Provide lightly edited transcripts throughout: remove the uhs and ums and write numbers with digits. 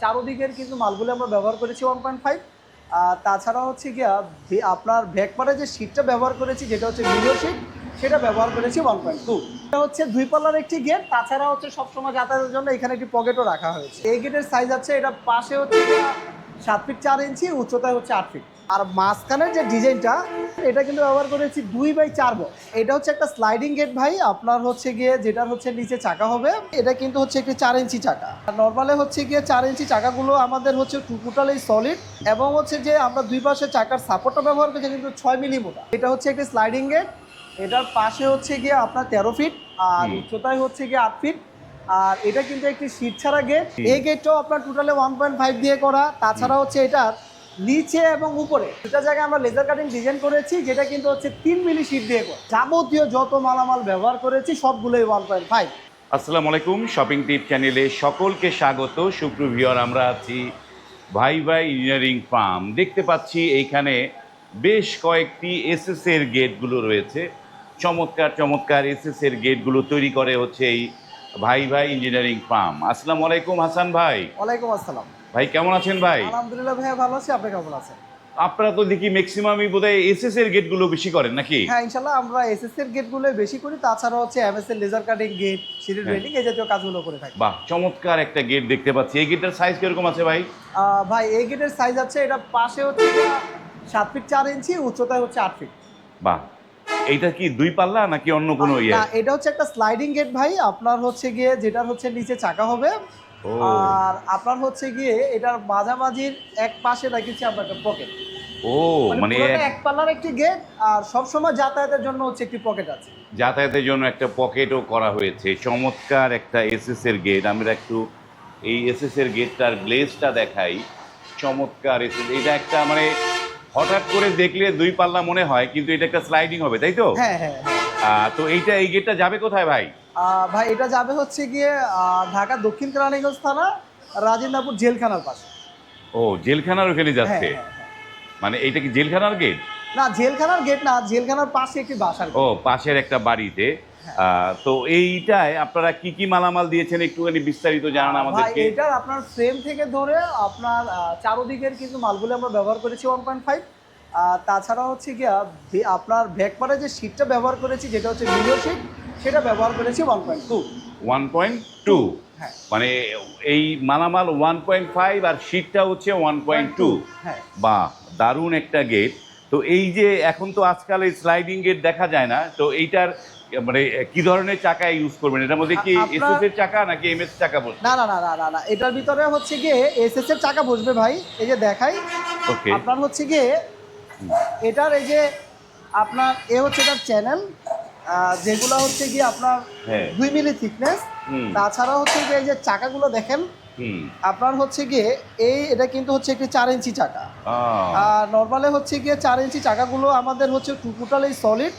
চারদিকের কিন্তু মালগুলো আমরা ব্যবহার করেছি 1.5। তাছাড়া হচ্ছে গিয়া আপনার ব্যাকপারে যে সিটটা ব্যবহার করেছি যেটা হচ্ছে ভিডিও সিট, সেটা ব্যবহার করেছি 1.2। এটা হচ্ছে 2 পাল্লার একটি গেট। তাছাড়া হচ্ছে সবসময় যাতায়াতের জন্য এখানে একটি পকেটও রাখা হয়েছে। এই গেটের সাইজ আছে, এটা পাশে হচ্ছে 7 ফিট 4 ইঞ্চি, উচ্চতায় হচ্ছে 8 ফিট। আর মাঝখানের যে ডিজাইনটা, এটা কিন্তু ব্যবহার করেছি 2/4 বক্স। এটা হচ্ছে একটা স্লাইডিং গেট ভাই, আপনার হচ্ছে গিয়ে যেটা হচ্ছে নিচে চাকা হবে, এটা কিন্তু হচ্ছে একটি 4 ইঞ্চি চাকা। আর নর্মালে হচ্ছে গিয়ে 4 ইঞ্চি চাকাগুলো আমাদের হচ্ছে টোটালি সলিড, এবং হচ্ছে যে আমরা দুই পাশে চাকার সাপোর্টটা ব্যবহার করছি কিন্তু 6 মিলি মোটা। এটা হচ্ছে একটি স্লাইডিং গেট, এটার পাশে হচ্ছে গিয়ে আপনার 13 ফিট আর উচ্চতায় হচ্ছে গিয়ে 8 ফিট। আর এটা কিন্তু একটি সিট ছাড়া গেট। এই গেটটাও আপনার টোটালি 1.5 দিয়ে করা। তাছাড়া হচ্ছে এটার নিচে এবং উপরে দুটা জায়গায় আমরা লেজার কাটিং ডিজাইন করেছি, যেটা কিন্তু হচ্ছে 3 মিলি শীট দিয়ে করা। যাবতীয় যত মালামাল ব্যবহার করেছি সবগুলোই 1.5। আসসালামু আলাইকুম, শপিং টিপ চ্যানেলে সকলকে স্বাগত। সুপ্রভিয়র, আমরা আছি ভাই ভাই ইঞ্জিনিয়ারিং ফার্ম। দেখতে পাচ্ছি এইখানে বেশ কয়েকটি এসএস এর গেটগুলো রয়েছে। চমৎকার চমৎকার এসএস এর গেটগুলো তৈরি করে হচ্ছে এই ভাই ভাই ইঞ্জিনিয়ারিং ফার্ম। আসসালামু আলাইকুম হাসান ভাই। ওয়ালাইকুম আসসালাম ভাই, কেমন আছেন ভাই? আলহামদুলিল্লাহ ভাইয়া, ভালো আছি। আপনি কেমন আছেন? আপনারা তো দেখি ম্যাক্সিমামই বোধহয় এসএস এর গেটগুলো বেশি করেন নাকি? হ্যাঁ, ইনশাল্লাহ আমরা এসএস এর গেটগুলো বেশি করি। তাছাড়া হচ্ছে এমএস এর laser cutting gate, series welding, এই জাতীয় কাজগুলো করে থাকি। বাহ, চমৎকার একটা গেট দেখতে পাচ্ছি। এই গেটের সাইজ কিরকম আছে ভাই? ভাই এই গেটের সাইজ আছে, এটা পাশে হচ্ছে 7 ফিট 4 ইঞ্চি, উচ্চতায় হচ্ছে 8 ফিট। বাহ, এইটা কি 2 পাল্লা নাকি অন্য কোনো ইয়ে? না, এটা হচ্ছে একটা স্লাইডিং গেট ভাই, আপনার হচ্ছে গিয়ে যেটা হচ্ছে নিচে চাকা হবে। ও, আর আপনার হচ্ছে গিয়ে এটার মাঝামাঝির এক পাশে রেখেছি আমরা একটা পকেট। ও মানে এক পাল্লার একটি গেট, আর সব সময় যাতায়াতের জন্য হচ্ছে একটি পকেট আছে। যাতায়াতের জন্য একটা পকেটও করা হয়েছে। চমৎকার একটা এসএস এর গেট। আমরা একটু এই এসএস এর গেটটার গ্লেজটা দেখাই। চমৎকার এসএস। এটা একটা মানে হঠাৎ করে দেখলে 2 পাল্লা মনে হয়, কিন্তু এটা একটা স্লাইডিং হবে, তাই তো? হ্যাঁ হ্যাঁ হ্যাঁ। তো এই গেটটা যাবে কোথায় ভাই? ভাই এটা যাবে হচ্ছে গিয়ে ঢাকা দক্ষিণ কেরানীগঞ্জ থানা, রাজেন্দ্রপুর জেলখানার পাশে। ও, জেলখানার ওখানে হ্যাঁ যাচ্ছে? হ্যাঁ হ্যাঁ। মানে এইটা কি জেলখানার গেট? না, জেলখানার গেট না, জেলখানার পাশে একটি বাসার ও, গেট। পাশের একটা বাড়িতে। তো এইটায় আপনারা কি কি মালামাল দিয়েছেন একটুখানি বিস্তারিত জানান ভাই আমাদেরকে। এটার আপনার ফ্রেম থেকে ধরে আপনার চারদিকের কিন্তু মালগুলো আমরা ব্যবহার করেছি 1.5। তাছাড়া হচ্ছে গিয়া আপনার ব্যাকপারে যে সিটটা ব্যবহার করেছি যেটা হচ্ছে ভিডিও সিট, সেটা ব্যবহার করেছি 1.2। 1.2? হ্যাঁ, মানে এই মালামাল 1.5 আর শীটটা হচ্ছে 1.2। হ্যাঁ। বাহ, দারুণ একটা গেট। তো এই যে এখন তো আজকাল এই স্লাইডিং গেট দেখা যায় না, তো এইটার মানে কি ধরনের চাকা ইউজ করবেন? এটার মধ্যে কি এসএস এর চাকা নাকি এমএস চাকা বসবে? না না না না না না, এটার ভিতরে হচ্ছে গিয়ে এসএস এর চাকা বসবে ভাই। এই যে দেখাই ওকে। আপনার হচ্ছে গিয়ে এটার এই যে আপনার হচ্ছে এটার চ্যানেল, যেগুলো হচ্ছে গিয়ে আপনার হ্যাঁ। 2 মিলি থিকনেস। তাছাড়া হচ্ছে গিয়ে এই যে চাকাগুলো দেখেন, আপনার হচ্ছে গিয়ে এটা কিন্তু হচ্ছে একটি 4 ইঞ্চি চাকা। আর নর্মালে হচ্ছে গিয়ে 4 ইঞ্চি চাকাগুলো আমাদের হচ্ছে টোটালি সলিড,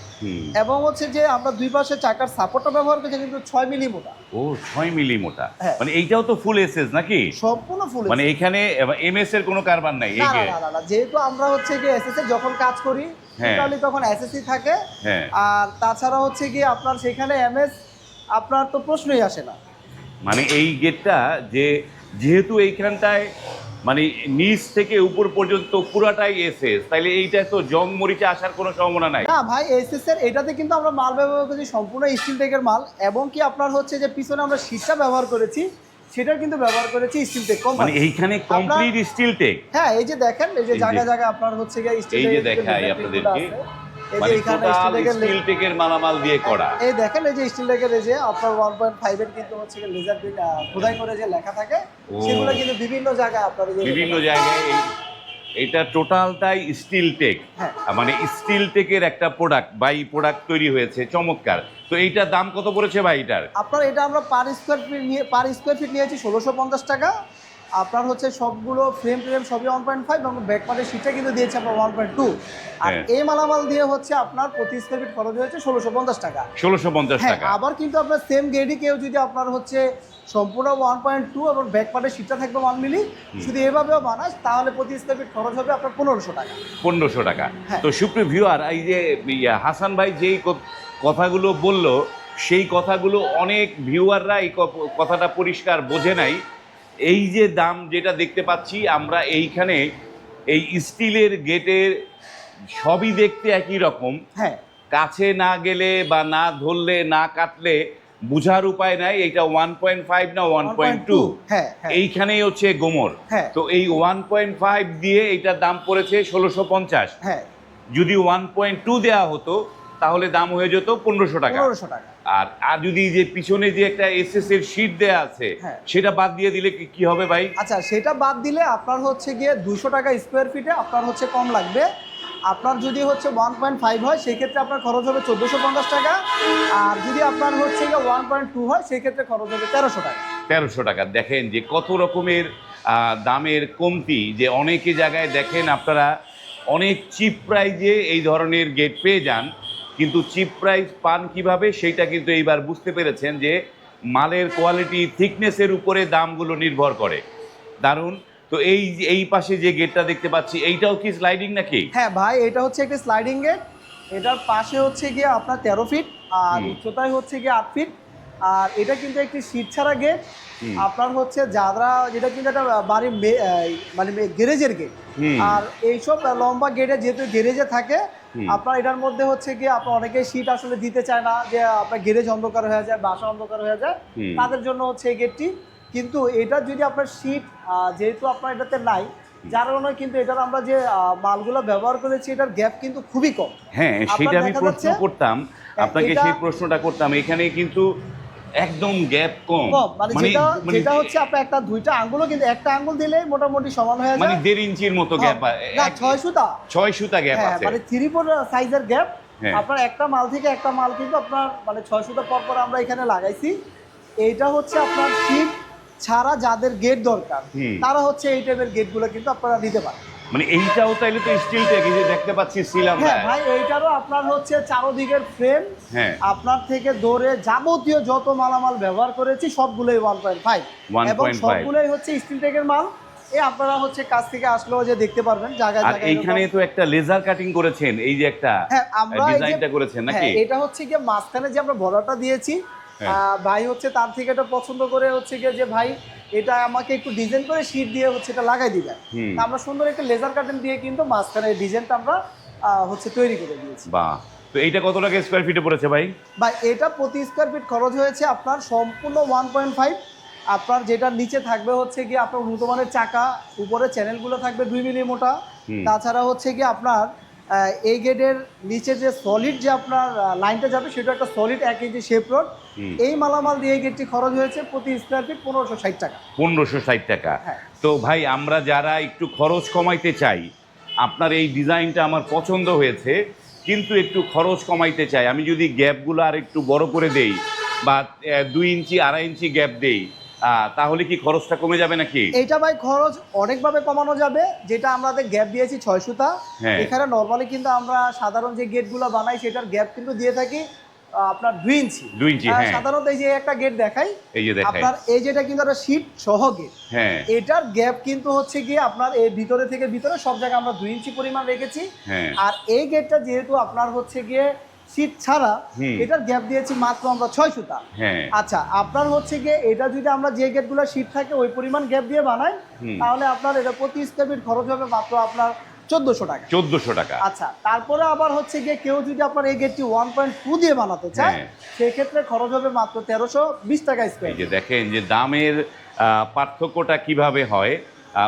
এবং হচ্ছে যে আমরা দুই পাশে চাকার সাপোর্টটা ব্যবহার করছি কিন্তু 6 মিলি মোটা। ও, 6 মিলি মোটা। হ্যাঁ। মানে এইটাও তো ফুল এসএস নাকি? সম্পূর্ণ ফুল। মানে এখানে এমএস এর কোনো কারবার নাই? না না না না, যেহেতু আমরা হচ্ছে গিয়ে এসএস এর যখন কাজ করি টোটালি তখন এসএসই থাকে। হ্যাঁ। আর তাছাড়া হচ্ছে গিয়ে আপনার সেখানে এমএস আপনার তো প্রশ্নই আসে না। মানে এই গেটটা যেহেতু এইখানটায় মানে নিচ থেকে উপর পর্যন্ত পুরাটাই এসএস, তাইলে এইটা তো জং মরিচে আসার কোনো সম্ভাবনা নাই? না ভাই, এসএস এর এটাতে কিন্তু আমরা মাল ব্যবহার করেছি সম্পূর্ণ স্টিল টেকের মাল, এবং কি আপনার হচ্ছে যে পিছনে আমরা শীটটা ব্যবহার করেছি সেটা কিন্তু ব্যবহার করেছি স্টিল টেক কোম্পানি। মানে এইখানে কমপ্লিট স্টিল টেক? হ্যাঁ, এই যে দেখেন, এই যে জায়গাা জায়গা আপনার হচ্ছে গিয়ে স্টিল এই যে দেখাই আপনাদেরকে, এই যে মানে এখানে স্টিল টেকের মালামাল দিয়ে করা। এই দেখেন, এই যে স্টিল টেকের এই যে আপনার 1.5 এর কিন্তু হচ্ছে লেজার খোদাই করে যে লেখা থাকে, সেগুলো কিন্তু বিভিন্ন জায়গায় আপনার বিভিন্ন জায়গায় এটা টোটালটাই স্টিল টেক। মানে স্টিল টেকের একটা প্রোডাক্ট বাই প্রোডাক্ট তৈরি হয়েছে। চমৎকার। তো এইটার দাম কত পড়েছে ভাই এটার? আপনার এটা আমরা পার স্কোয়ার ফিট নিয়েছি 1650 টাকা। আপনার হচ্ছে সবগুলো ফ্রেম সবই 1.5, এবং ব্যাকপার্টের সিটটা কিন্তু দিয়েছে আপনার 1.2। আর এই মালামাল দিয়ে হচ্ছে আপনার প্রতি স্কোয়ার ফিট খরচ হয়েছে 1650 টাকা। 1650 টাকা। আবার কিন্তু আপনার সেম গেটই কেউ যদি আপনার হচ্ছে সম্পূর্ণ 1.2 এবং ব্যাকপার্টের সিটটা থাকবে 1 মিলি, শুধু এভাবেও বানাস, তাহলে প্রতি স্কোয়ার ফিট খরচ হবে আপনার 1500 টাকা। 1500 টাকা। তো সুপ্রিয় ভিউয়ার, এই যে হাসান ভাই যেই কথাগুলো বলল, সেই কথাগুলো অনেক ভিউয়াররা এই কথাটা পরিষ্কার বোঝে নাই। এই যে দাম যেটা দেখতে পাচ্ছি আমরা এইখানে এই স্টিলের গেটের সবই দেখতে একই রকম, হ্যাঁ কাছে না গেলে বা না ধরলে না কাটলে বুঝার উপায় নাই এটা 1.5 না 1.2। হ্যাঁ হ্যাঁ এইখানেই হচ্ছে গোমর। হ্যাঁ। তো এই 1.5 দিয়ে এটার দাম পড়েছে 1650। হ্যাঁ যদি 1.2 দেওয়া হতো তাহলে দাম হয়ে যেত 1500 টাকা। 1500 টাকা। আর আর যদি যে পিছনে যে একটা এসএস এর শীট দেয়া আছে হ্যাঁ। সেটা বাদ দিয়ে দিলে কি হবে ভাই? আচ্ছা, সেটা বাদ দিলে আপনার হচ্ছে গিয়ে 200 টাকা স্কোয়ার ফিটে আপনার হচ্ছে কম লাগবে। আপনার যদি হচ্ছে 1.5 হয় সেক্ষেত্রে আপনার খরচ হবে 1450 টাকা। আর যদি আপনার হচ্ছে গিয়ে 1.2 হয় সেক্ষেত্রে খরচ হবে 1300 টাকা। 1300 টাকা। দেখেন যে কত রকমের দামের কমতি, যে অনেকে জায়গায় দেখেন আপনারা অনেক চিপ প্রাইজে এই ধরনের গেট পেয়ে যান, কিন্তু চিপ প্রাইস পান কিভাবে সেইটা কিন্তু এইবার বুঝতে পেরেছেন যে মালের কোয়ালিটি থিকনেসের উপরে দামগুলো নির্ভর করে। দারুণ। তো এই পাশে যে গেটটা দেখতে পাচ্ছি এইটাও কি স্লাইডিং নাকি? হ্যাঁ ভাই, এটা হচ্ছে একটা স্লাইডিং গেট। এটার পাশে হচ্ছে গিয়ে আপনার 13 ফিট আর উচ্চতায় হচ্ছে গিয়ে 8 ফিট। আর এটা কিন্তু একটি সিট ছাড়া গেট। আপনার হচ্ছে যারা, যেটা কিন্তু একটা বাড়ির মানে গ্যারেজের গেট। আর এইসব লম্বা গেটে যেহেতু গ্যারেজে থাকে, আপনার এটার মধ্যে হচ্ছে গিয়ে আপনার অনেকেই সিট আসলে দিতে চায় না, যে আপনার গ্যারেজ অন্ধকার হয়ে যায়, বাসা অন্ধকার হয়ে যায়, তাদের জন্য হচ্ছে এই গেটটি। কিন্তু এটা যদি আপনার সিট যেহেতু আপনার এটাতে নাই, যার কারণে কিন্তু এটার আমরা যে মালগুলো ব্যবহার করেছি এটার গ্যাপ কিন্তু খুবই কম। হ্যাঁ, সেটা আমি প্রশ্ন করতাম আপনাকে, সেই প্রশ্নটা করতাম। এখানে কিন্তু একদম গ্যাপ কম, মানে যেটা হচ্ছে আপনার একটা দুইটা আঙ্গুলও কিন্তু একটা আঙ্গুল দিলেই মোটামুটি সমান হয়ে যায়, মানে 1.5 ইঞ্চির মতো গ্যাপ। না 6 সুতা, 6 সুতা গ্যাপ আছে, মানে 3/4 সাইজের গ্যাপ। আপনার একটা মাল থেকে একটা মাল কিন্তু আপনার মানে 6 সুতা পর পর আমরা এখানে লাগাইছি। এইটা হচ্ছে আপনার শীট ছাড়া যাদের গেট দরকার তারা হচ্ছে এই টাইপের গেটগুলো কিন্তু আপনারা নিতে পারেন। মানে এইটাও তাইলে তো স্টিল থেকে যে দেখতে পাচ্ছি সিল আমরা। হ্যাঁ ভাই, এইটারও আপনার হচ্ছে চারদিকের ফ্রেম, আপনার থেকে ধরে যাবতীয় যত মালামাল ব্যবহার করেছি সবগুলোই 1.5 এবং সবগুলোই হচ্ছে স্টিল টেকের মাল। এই আপনারা হচ্ছে কাছ থেকে আসলেও যে দেখতে পারবেন জায়গায় আর জায়গায়। এইখানে তো একটা লেজার কাটিং করেছেন, এই যে একটা ডিজাইনটা করেছেন নাকি? এটা হচ্ছে কি মাঝখানে যে আমরা বর্ডারটা দিয়েছি, ভাই হচ্ছে তার থেকে এটা পছন্দ করে হচ্ছে গিয়ে যে ভাই এটা আমাকে একটু ডিজাইন করে শীট দিয়ে হচ্ছে এটা লাগাই দিবেন। আমরা সুন্দর একটা লেজার কাটিং দিয়ে কিন্তু মাঝখানে ডিজাইনটা আমরা হচ্ছে তৈরি করে দিয়েছি। বাহ। তো এইটা কত টাকা স্কয়ার ফিটে পড়েছে ভাই? ভাই এটা প্রতি স্কয়ার ফিট খরচ হয়েছে আপনার সম্পূর্ণ 1.5। আপনার যেটা নিচে থাকবে হচ্ছে গিয়ে আপনার উন্নত মানের চাকা, উপরে চ্যানেলগুলো থাকবে 2 মিলি মোটা। তাছাড়া হচ্ছে গিয়ে আপনার এই গেটের নিচে যে সলিড যে আপনার লাইনটা যাবে সেটা একটা সলিড 1 ইঞ্চি শেপ রড। এই মালামাল দিয়ে এই গেটটি খরচ হয়েছে প্রতি স্কয়ার ফিট 1560 টাকা। 1560 টাকা। তো ভাই আমরা যারা একটু খরচ কমাইতে চাই, আপনার এই ডিজাইনটা আমার পছন্দ হয়েছে, কিন্তু একটু খরচ কমাইতে চাই, আমি যদি গ্যাপগুলো আর একটু বড় করে দেই বা 2 ইঞ্চি 2.5 ইঞ্চি গ্যাপ দেই, তাহলে কি খরচটা কমে যাবে নাকি? এইটা ভাই খরচ অনেকভাবে কমানো যাবে। যেটা আমাদের গ্যাপ দিয়েছি 6 সুতা, এখানে নরমালি কিন্তু আমরা সাধারণ যে গেটগুলো বানাই সেটার গ্যাপ কিন্তু দিয়ে থাকি আপনার 2 ইঞ্চি। 2 ইঞ্চি, হ্যাঁ। সাধারণত এই যে একটা গেট দেখাই, এই যে দেখাই আপনার এই যেটা কিন্তু একটা শীট সহ গেট, হ্যাঁ, এটার গ্যাপ কিন্তু হচ্ছে গিয়ে আপনার এই ভিতরে থেকে ভিতরে সব জায়গায় আমরা 2 ইঞ্চি পরিমাণ রেখেছি। আর এই গেটটা যেহেতু আপনার হচ্ছে গিয়ে শীট ছাড়া, এটার গ্যাপ দিয়েছি মাত্র আমরা 6 সুতা। আচ্ছা, আপনার হচ্ছে গিয়ে এটা যদি আমরা যে গেটগুলো শীট থাকে ওই পরিমাণ গ্যাপ দিয়ে বানাই, তাহলে আপনার এটা প্রতি স্কয়ার ফিট খরচ হবে মাত্র আপনার 1400 টাকা। 1400 টাকা। আচ্ছা, তারপরে আবার হচ্ছে গিয়ে কেউ যদি আপনার এই গেটটি 1.2 দিয়ে বানাতে চায় সেই ক্ষেত্রে খরচ হবে মাত্র 1320 টাকা স্কয়ার। এই যে দেখেন যে দামের পার্থক্যটা কিভাবে হয়।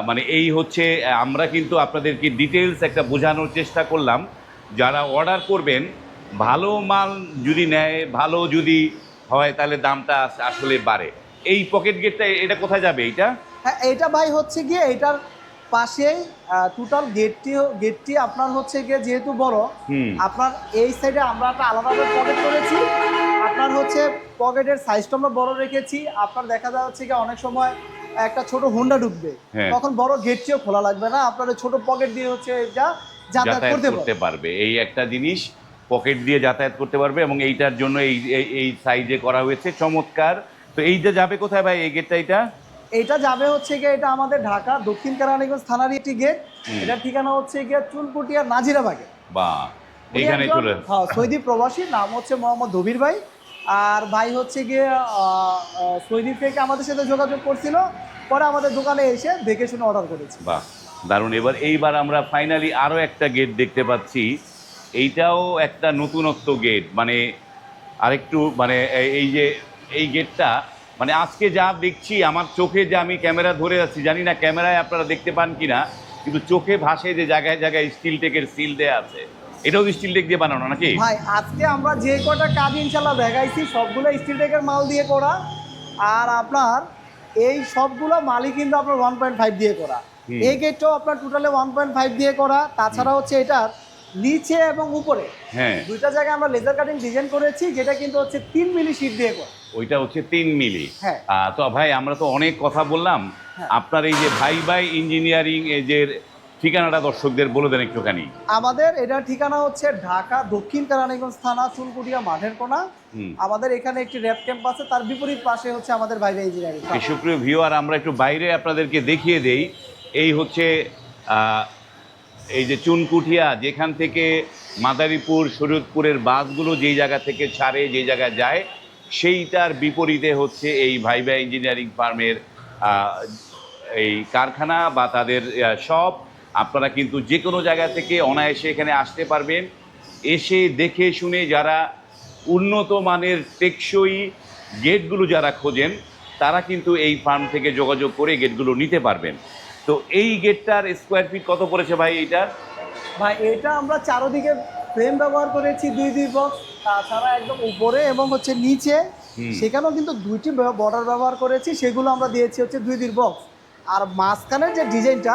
মানে এই হচ্ছে, আমরা কিন্তু আপনাদেরকে ডিটেলস একটা বোঝানোর চেষ্টা করলাম। যারা অর্ডার করবেন, ভালো মাল যদি নেয়, ভালো যদি হয়, তাহলে দামটা আসলে বাড়ে। এই পকেট গেটটা এটা কোথায় যাবে এইটা? হ্যাঁ, এইটা ভাই হচ্ছে গিয়ে এটার পাশেই টোটাল গেটটি আপনার হচ্ছে গিয়ে যেহেতু বড়, আপনার এই সাইডে আমরা একটা আলাদাভাবে পকেট করেছি। আপনার হচ্ছে পকেটের সাইজটা আমরা বড় রেখেছি। আপনার দেখা যাচ্ছে কি অনেক সময় একটা ছোট হোন্ডা ঢুকবে, তখন বড় গেটটিও খোলা লাগবে না, আপনার ছোট পকেট দিয়ে হচ্ছে এটা যাতায়াত করতে পারবে। এই একটা জিনিস, পকেট দিয়ে যাতায়াত করতে পারবে, এবং এইটার জন্য এই সাইজে করা হয়েছে, চমৎকার। তো এইটা যাবে কোথায় ভাই এই গেটটা? এটা যাবে হচ্ছে গিয়ে, এটা আমাদের ঢাকা দক্ষিণ কেরানীগঞ্জ থানার একটি গেট। এটার ঠিকানা হচ্ছে গিয়ে চুনকুটিয়া নাজিরাবাগে। বাহ, এইখানে চলে। হ্যাঁ, সৌদি প্রবাসী, নাম হচ্ছে মোহাম্মদ দবির ভাই। আর ভাই হচ্ছে গিয়ে সৌদি থেকে আমাদের সাথে যোগাযোগ করছিল। পরে আমাদের দোকানে এসে দেখে শুনে অর্ডার করেছি। বাহ, দারুণ। এইবার আমরা ফাইনালি আরও একটা গেট দেখতে পাচ্ছি। এইটাও একটা নতুনত্ব গেট, মানে আরেকটু মানে এই গেটটা মানে আজকে যা দেখছি আমার চোখে, যে আমি ক্যামেরা ধরে আছি, জানি না ক্যামেরায় আপনারা দেখতে পান কিনা, কিন্তু চোখে ভাসে যে জায়গায় জায়গায় স্টিল টেকের সিল দেয়া আছে। এটাও স্টিল টেক দিয়ে বানানো নাকি ভাই? আজকে আমরা যে কটা কাজ ইনশাল্লাহ দেখাইছি সবগুলো স্টিল টেকের মাল দিয়ে করা, আর আপনার এই সবগুলো মালই কিন্তু আপনার 1.5 দিয়ে করা। এই গেটটাও আপনার টোটালে 1.5 দিয়ে করা। তাছাড়া হচ্ছে এটার নিচে এবং উপরে হ্যাঁ, দুইটা জায়গায় আমরা লেজার কাটিং ডিজাইন করেছি, যেটা কিন্তু হচ্ছে 3 মিলি শীট দিয়ে করা। ওইটা হচ্ছে 3 মিলি। হ্যাঁ। তো ভাই আমরা তো অনেক কথা বললাম, হ্যাঁ। আপনার এই যে ভাই ইঞ্জিনিয়ারিং এজের ঠিকানাটা দর্শকদের বলে দেন একটুখানি। আমাদের এটার ঠিকানা হচ্ছে ঢাকা দক্ষিণ কেরানীগঞ্জ থানা, চুনকুটিয়া মাঠের কোনা। আমাদের এখানে একটি র্যাপ ক্যাম্প আছে, তার বিপরীত পাশে হচ্ছে আমাদের বাইরে ইঞ্জিনিয়ারিং। সুপ্রিয় ভিউয়ার, আমরা একটু বাইরে আপনাদেরকে দেখিয়ে দেই। এই হচ্ছে এই যে চুনকুঠিয়া, যেখান থেকে মাদারীপুর শরীয়তপুরের বাসগুলো যেই জায়গা থেকে ছাড়ে, যেই জায়গায় যায়, সেইটার বিপরীতে হচ্ছে এই ভাইবা ইঞ্জিনিয়ারিং ফার্মের এই কারখানা বা তাদের শপ। আপনারা কিন্তু যে কোনো জায়গা থেকে অনায়াসে এখানে আসতে পারবেন। এসে দেখে শুনে যারা উন্নত মানের টেকসই গেটগুলো যারা খোঁজেন, তারা কিন্তু এই ফার্ম থেকে যোগাযোগ করে গেটগুলো নিতে পারবেন। তো এই গেটটার স্কোয়ার ফিট কত পড়েছে ভাই এইটার? ভাই এটা আমরা চারোদিকে ফ্রেম ব্যবহার করেছি 2 বক্স, তাছাড়া একদম উপরে এবং হচ্ছে নিচে সেখানেও কিন্তু 2টি বর্ডার ব্যবহার করেছি, সেগুলো আমরা দিয়েছি হচ্ছে 2 বক্স। আর মাঝখানের যে ডিজাইনটা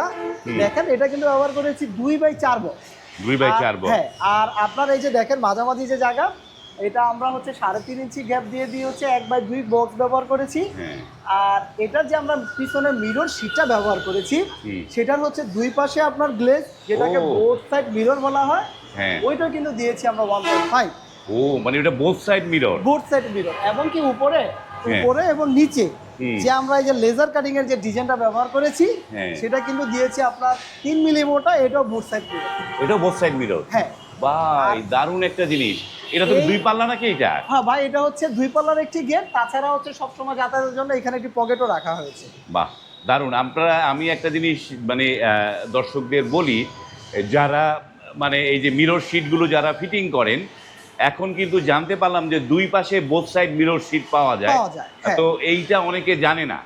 দেখেন, এটা কিন্তু ব্যবহার করেছি 2x4 বক্স। 2x4 box. হ্যাঁ, আর আপনার এই যে দেখেন মাঝামাঝি যে জায়গা, এটা আমরা হচ্ছে 3.5 ইঞ্চি গ্যাপ দিয়ে হচ্ছে 1x2 বক্স ব্যবহার করেছি। আর এটার যে আমরা পিছনে মিরর শীটটা ব্যবহার করেছি, সেটার হচ্ছে দুই পাশে আপনার গ্লেজ, যেটাকে বোথ সাইড মিরর বলা হয়, ওইটা কিন্তু দিয়েছি আমরা 1.5। ও মানে এটা both side mirror? Both side mirror, এবং কি উপরে এবং নিচে যে আমরা এই যে লেজার কাটিং এর যে ডিজাইনটা ব্যবহার করেছি, সেটা কিন্তু দিয়েছি আপনার 3 মিলি মোটা। এটাও বোথ সাইড মিরর। এটাও বোথ সাইড মিরর? হ্যাঁ ভাই, দারুণ একটা জিনিস। এটা তো 2 পাল্লা নাকি এটা? হ্যাঁ ভাই, এটা হচ্ছে 2 পাল্লার একটি গেট। তাছাড়া হচ্ছে সবসময় যাতায়াতের জন্য এখানে একটি পকেটও রাখা হয়েছে। বাহ, দারুণ। আমি একটা জিনিস মানে দর্শকদের বলি, যারা মানে এই যে মিরর শিটগুলো যারা ফিটিং করেন, এখন কিন্তু জানতে পারলাম যে 2 পাশে বোথ সাইড মিরর শিট পাওয়া যায়। তো এইটা অনেকে জানে না।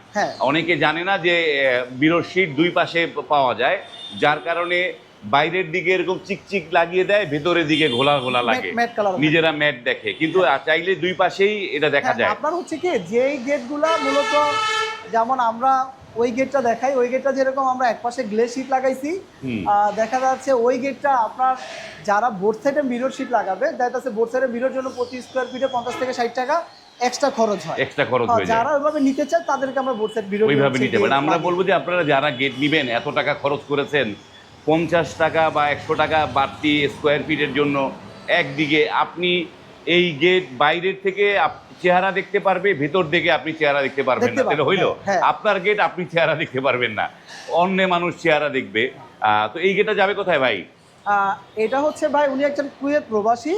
অনেকে জানে না যে মিরর শিট 2 পাশে পাওয়া যায়, যার কারণে বাইরের দিকে এরকম চিকচিক লাগিয়ে দেয়, ভেতরের দিকে ঘোলা ঘোলা লাগে, নিজেরা ম্যাট দেখে। কিন্তু চাইলে 2 পাশেই এটা দেখা যায়। আপনার হচ্ছে কি, যেই গেটগুলা মূলত যেমন আমরা ওই গেটটা দেখাই, ওই গেটটা যেরকম আমরা এক পাশে গ্লেজ শিট লাগাইছি, দেখা যাচ্ছে ওই গেটটা আপনার যারা বোর্ড সাইডে মিরর শিট লাগাবে, দেখা যাচ্ছে বোর্ড সাইডে মিরর জন্য প্রতি স্কোয়ার ফিটে 50 থেকে 60 টাকা এক্সট্রা খরচ হয়। এক্সট্রা খরচ হয়ে যায়। যারা ওইভাবে নিতে চায় তাদেরকে আমরা বোর্ড সাইড মিরর ওইভাবে নিতে পারেন। আমরা বলবো যে আপনারা যারা গেট নেবেন, এত টাকা খরচ করেছেন, 50 টাকা বা 100 টাকা বাড়তি স্কোয়ার ফিটের জন্য একদিকে আপনি এই গেট বাইরের থেকে চেহারা দেখতে পারবে, ভেতর দিকে আপনি চেহারা দেখতে পারবেন না। তাহলে হইলো আপনার গেট আপনি চেহারা দেখতে পারবেন না, অন্য মানুষ চেহারা দেখবে। তো এই গেটটা যাবে কোথায় ভাই? এটা হচ্ছে ভাই, উনি একজন কুয়েত প্রবাসী।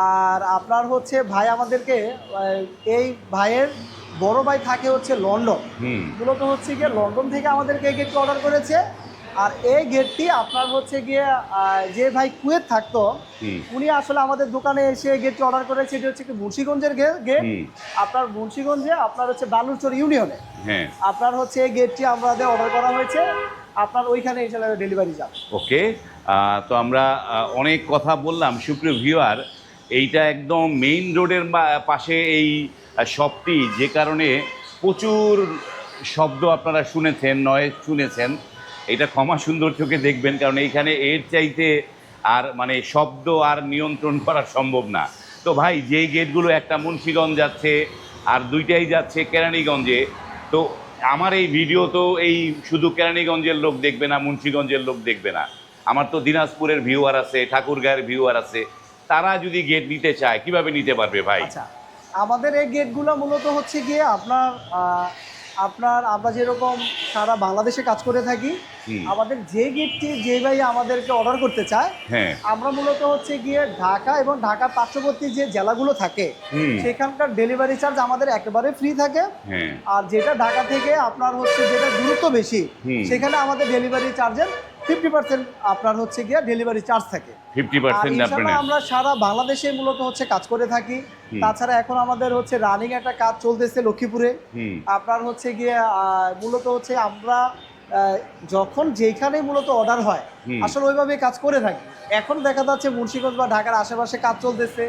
আর আপনার হচ্ছে ভাই আমাদেরকে, এই ভাইয়ের বড় ভাই থাকে হচ্ছে লন্ডন। মূলত হচ্ছে গিয়ে লন্ডন থেকে আমাদেরকে এই গেটটি অর্ডার করেছে। আর এই গেটটি আপনার হচ্ছে গিয়ে যে ভাই কুয়েত থাকতো, উনি আসলে আমাদের দোকানে এসে গেটটি অর্ডার করেছে। এটি হচ্ছে একটি মুন্সিগঞ্জের গেট। আপনার মুন্সিগঞ্জে আপনার হচ্ছে বালুরচর ইউনিয়নে আপনার হচ্ছে এই গেটটি আমাদের অর্ডার করা হয়েছে। আপনার ওইখানে ইনশাআল্লাহ ডেলিভারি যাবে। ওকে। তো আমরা অনেক কথা বললাম। সুপ্রিয় ভিউয়ার, এইটা একদম মেইন রোডের পাশে এই শপটি, যে কারণে প্রচুর শব্দ আপনারা শুনেছেন, নয়েজ শুনেছেন। এটা ক্ষমা সুন্দর চোখে দেখবেন, কারণ এইখানে এর চাইতে আর মানে শব্দ আর নিয়ন্ত্রণ করা সম্ভব না। তো ভাই, যেই গেটগুলো, একটা মুন্সিগঞ্জ যাচ্ছে আর দুইটাই যাচ্ছে কেরানীগঞ্জে, তো আমার এই ভিডিও তো এই শুধু কেরানীগঞ্জের লোক দেখবে না, মুন্সিগঞ্জের লোক দেখবে না। আমার তো দিনাজপুরের ভিউয়ার আছে, ঠাকুরগাঁয়ের ভিউয়ার আছে। তারা যদি গেট নিতে চায়, কিভাবে নিতে পারবে ভাই? আচ্ছা, আমাদের এই গেটগুলো মূলত হচ্ছে গিয়ে আপনার আপনার আমরা যেরকম সারা বাংলাদেশে কাজ করে থাকি, হুম। আমাদের যে গেটটি যে ভাই আমাদেরকে অর্ডার করতে চায়, হ্যাঁ। আমরা মূলত হচ্ছে গিয়ে ঢাকা এবং ঢাকার পার্শ্ববর্তী যে জেলাগুলো থাকে হুম। সেখানকার ডেলিভারি চার্জ আমাদের একেবারে ফ্রি থাকে। হ্যাঁ। আর যেটা ঢাকা থেকে আপনার হচ্ছে যেটা দূরত্ব বেশি, হুম। সেখানে আমাদের ডেলিভারি চার্জের 50% আপনার হচ্ছে গিয়ে ডেলিভারি চার্জ থাকে। আর 50% ইনশাল্লাহ আপনার। আমরা সারা বাংলাদেশে মূলত হচ্ছে কাজ করে থাকি। হুম। তাছাড়া এখন আমাদের হচ্ছে রানিং একটা কাজ চলতেছে লক্ষ্মীপুরে। হুম। আপনার হচ্ছে গিয়ে মূলত হচ্ছে আমরা যখন যেখানে মূলত অর্ডার হয় হুম। আসলে ওইভাবে কাজ করে থাকি। এখন দেখা যাচ্ছে মুন্সিগঞ্জ বা ঢাকার আশেপাশে কাজ চলতেছে,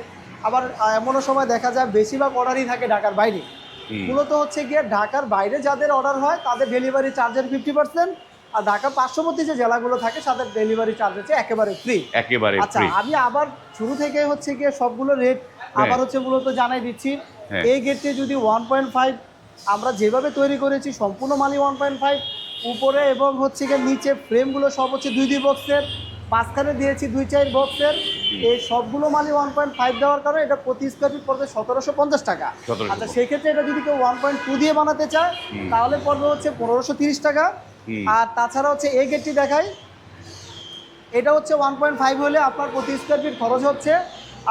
আবার এমনও সময় দেখা যায় বেশিরভাগ অর্ডারই থাকে ঢাকার বাইরে। হুম। মূলত হচ্ছে গিয়ে ঢাকার বাইরে যাদের অর্ডার হয় তাদের ডেলিভারি চার্জের 50%, আর ঢাকার পার্শ্ববর্তী যে জেলাগুলো থাকে তাদের ডেলিভারি চার্জ হচ্ছে একেবারে ফ্রি। একেবারে আচ্ছা, ফ্রি। আমি আবার শুরু থেকে হচ্ছে গিয়ে সবগুলো রেট আবার হচ্ছে মূলত জানাই দিচ্ছি। হ্যাঁ। এই গেটটি যদি 1.5 আমরা যেভাবে তৈরি করেছি সম্পূর্ণ মালই 1.5, উপরে এবং হচ্ছে গিয়ে নিচে ফ্রেমগুলো সব হচ্ছে 2 বক্সের, মাঝখানে দিয়েছি 2-4 বক্সের। এই সবগুলো মালই 1.5 দেওয়ার কারণে এটা প্রতি স্কোয়ার ফিট পড়বে 1750 টাকা। 1750 আচ্ছা, সেক্ষেত্রে এটা যদি কেউ 1.2 দিয়ে বানাতে চায় হুম। তাহলে পড়বে হচ্ছে 1530 টাকা। হুম। আর তাছাড়া হচ্ছে এই গেটটি দেখাই, এটা হচ্ছে 1.5 হলে আপনার প্রতি স্কোয়ার ফিট খরচ হচ্ছে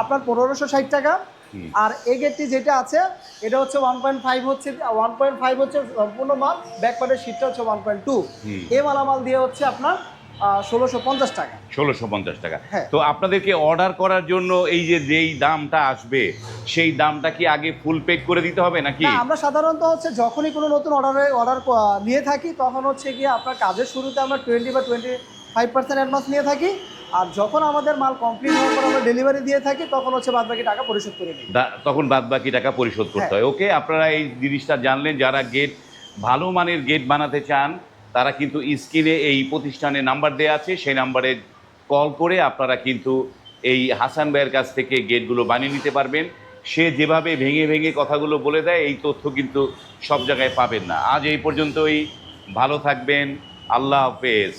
আপনার 1560 টাকা। হুম। আর এই গেটটি যেটা আছে এটা হচ্ছে 1.5 হচ্ছে 1.5 হচ্ছে সম্পূর্ণ মাল, ব্যাকপার্টের শীটটা হচ্ছে 1.2। হুম। এই মালামাল দিয়ে হচ্ছে আপনার 1650 টাকা। 1650 টাকা। হ্যাঁ। তো আপনাদেরকে অর্ডার করার জন্য এই যে যেই দামটা আসবে সেই দামটা কি আগে ফুল পেড করে দিতে হবে নাকি? না, আমরা সাধারণত হচ্ছে যখনই কোনো নতুন অর্ডার নিয়ে থাকি তখন হচ্ছে গিয়ে আপনার কাজের শুরুতে আমরা 20 বা 25% অ্যাডভান্স নিয়ে থাকি। আর যখন আমাদের মাল কমপ্লিট হওয়ার পর আমরা ডেলিভারি দিয়ে থাকি তখন হচ্ছে বাদবাকি টাকা পরিশোধ করে নিই। তখন বাদ বাকি টাকা পরিশোধ করতে হয়। ওকে, আপনারা এই জিনিসটা জানলেন। যারা গেট ভালো মানের গেট বানাতে চান তারা কিন্তু স্ক্রিনে এই প্রতিষ্ঠানের নাম্বার দেওয়া আছে, সেই নাম্বারে কল করে আপনারা কিন্তু এই হাসান ভাইয়ের কাছ থেকে গেটগুলো বানিয়ে নিতে পারবেন। সে যেভাবে ভেঙে ভেঙে কথাগুলো বলে দেয় এই তথ্য কিন্তু সব জায়গায় পাবেন না। আজ এই পর্যন্তই, ভালো থাকবেন, আল্লাহ হাফেজ।